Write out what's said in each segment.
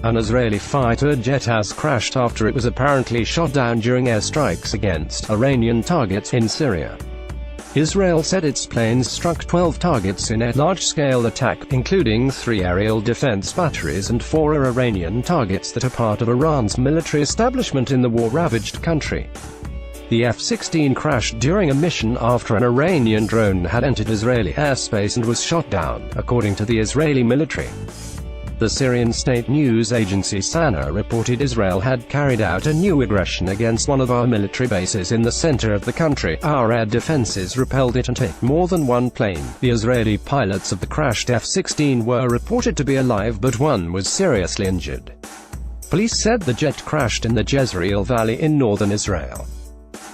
An Israeli fighter jet has crashed after it was apparently shot down during airstrikes against Iranian targets in Syria. Israel said its planes struck 12 targets in a large-scale attack, including 3 aerial defense batteries and 4 Iranian targets that are part of Iran's military establishment in the war-ravaged country. The F-16 crashed during a mission after an Iranian drone had entered Israeli airspace and was shot down, according to the Israeli military. The Syrian state news agency SANA reported Israel had carried out a new aggression against one of our military bases in the center of the country. Our air defenses repelled it and hit more than one plane. The Israeli pilots of the crashed F-16 were reported to be alive, but one was seriously injured. Police said the jet crashed in the Jezreel Valley in northern Israel.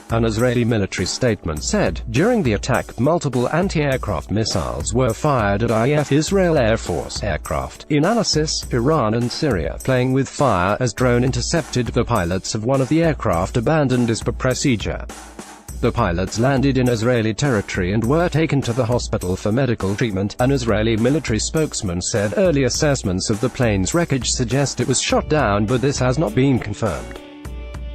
An Israeli military statement said, during the attack, multiple anti-aircraft missiles were fired at IAF Israel Air Force aircraft in Analysis, Iran and Syria. Playing with fire as drone intercepted, the pilots of one of the aircraft abandoned as per procedure. The pilots landed in Israeli territory and were taken to the hospital for medical treatment, an Israeli military spokesman said. Early assessments of the plane's wreckage suggest it was shot down, but this has not been confirmed.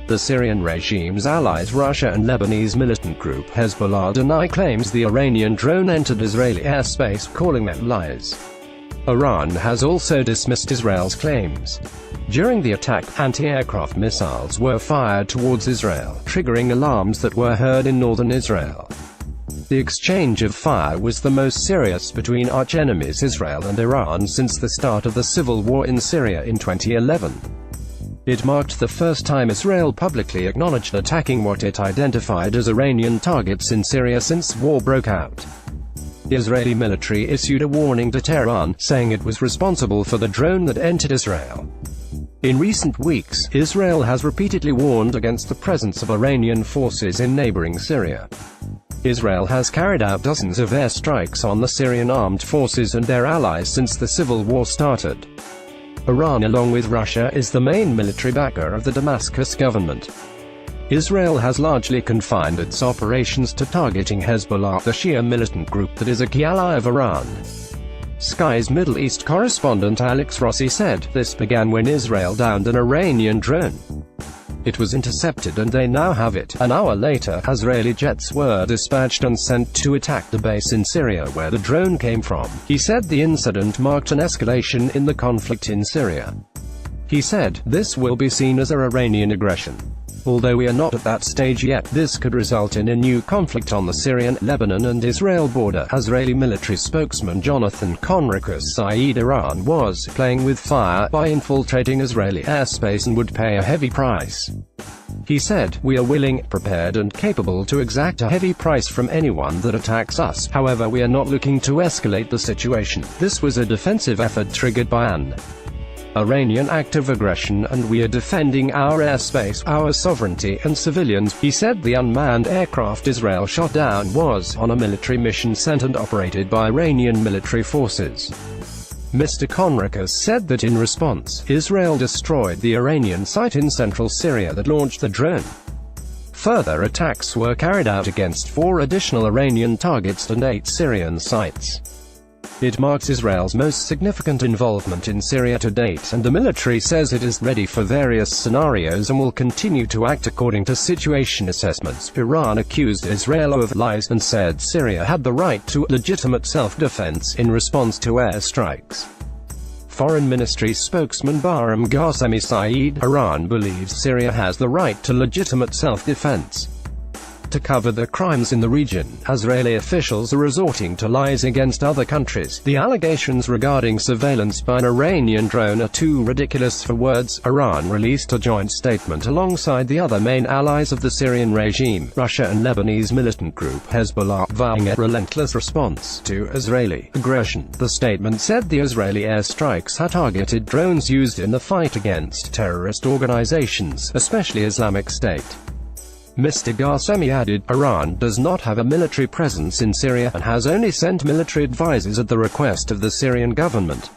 The Syrian regime's allies Russia and Lebanese militant group Hezbollah deny claims the Iranian drone entered Israeli airspace, calling them lies. Iran has also dismissed Israel's claims. During the attack, anti-aircraft missiles were fired towards Israel, triggering alarms that were heard in northern Israel. The exchange of fire was the most serious between arch-enemies Israel and Iran since the start of the civil war in Syria in 2011. It marked the first time Israel publicly acknowledged attacking what it identified as Iranian targets in Syria since war broke out. The Israeli military issued a warning to Tehran, saying it was responsible for the drone that entered Israel. In recent weeks, Israel has repeatedly warned against the presence of Iranian forces in neighboring Syria. Israel has carried out dozens of airstrikes on the Syrian armed forces and their allies since the civil war started. Iran, along with Russia, is the main military backer of the Damascus government. Israel has largely confined its operations to targeting Hezbollah, the Shia militant group that is a key ally of Iran. Sky's Middle East correspondent Alex Rossi said, this began when Israel downed an Iranian drone. It was intercepted and they now have it. An hour later, Israeli jets were dispatched and sent to attack the base in Syria where the drone came from. He said the incident marked an escalation in the conflict in Syria. He said, this will be seen as an Iranian aggression. Although we are not at that stage yet, this could result in a new conflict on the Syrian, Lebanon and Israel border. Israeli military spokesman Jonathan Conricus said Iran was playing with fire by infiltrating Israeli airspace and would pay a heavy price. He said, we are willing, prepared and capable to exact a heavy price from anyone that attacks us. However, we are not looking to escalate the situation. This was a defensive effort triggered by an Iranian act of aggression, and we are defending our airspace, our sovereignty, and civilians. He said the unmanned aircraft Israel shot down was on a military mission sent and operated by Iranian military forces. Mr. Conricus said that in response, Israel destroyed the Iranian site in central Syria that launched the drone. Further attacks were carried out against 4 additional Iranian targets and 8 Syrian sites. It marks Israel's most significant involvement in Syria to date, and the military says it is ready for various scenarios and will continue to act according to situation assessments. Iran accused Israel of lies and said Syria had the right to legitimate self-defense in response to airstrikes. Foreign Ministry spokesman Bahram Ghasemi said, Iran believes Syria has the right to legitimate self-defense. To cover the crimes in the region, Israeli officials are resorting to lies against other countries. The allegations regarding surveillance by an Iranian drone are too ridiculous for words. Iran released a joint statement alongside the other main allies of the Syrian regime, Russia and Lebanese militant group Hezbollah, vowing a relentless response to Israeli aggression. The statement said the Israeli airstrikes had targeted drones used in the fight against terrorist organizations, especially Islamic State. Mr. Ghasemi added, Iran does not have a military presence in Syria, and has only sent military advisors at the request of the Syrian government.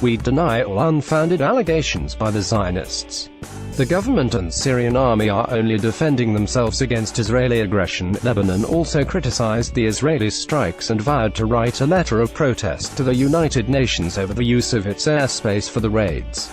We deny all unfounded allegations by the Zionists. The government and Syrian army are only defending themselves against Israeli aggression. Lebanon also criticized the Israeli strikes and vowed to write a letter of protest to the United Nations over the use of its airspace for the raids.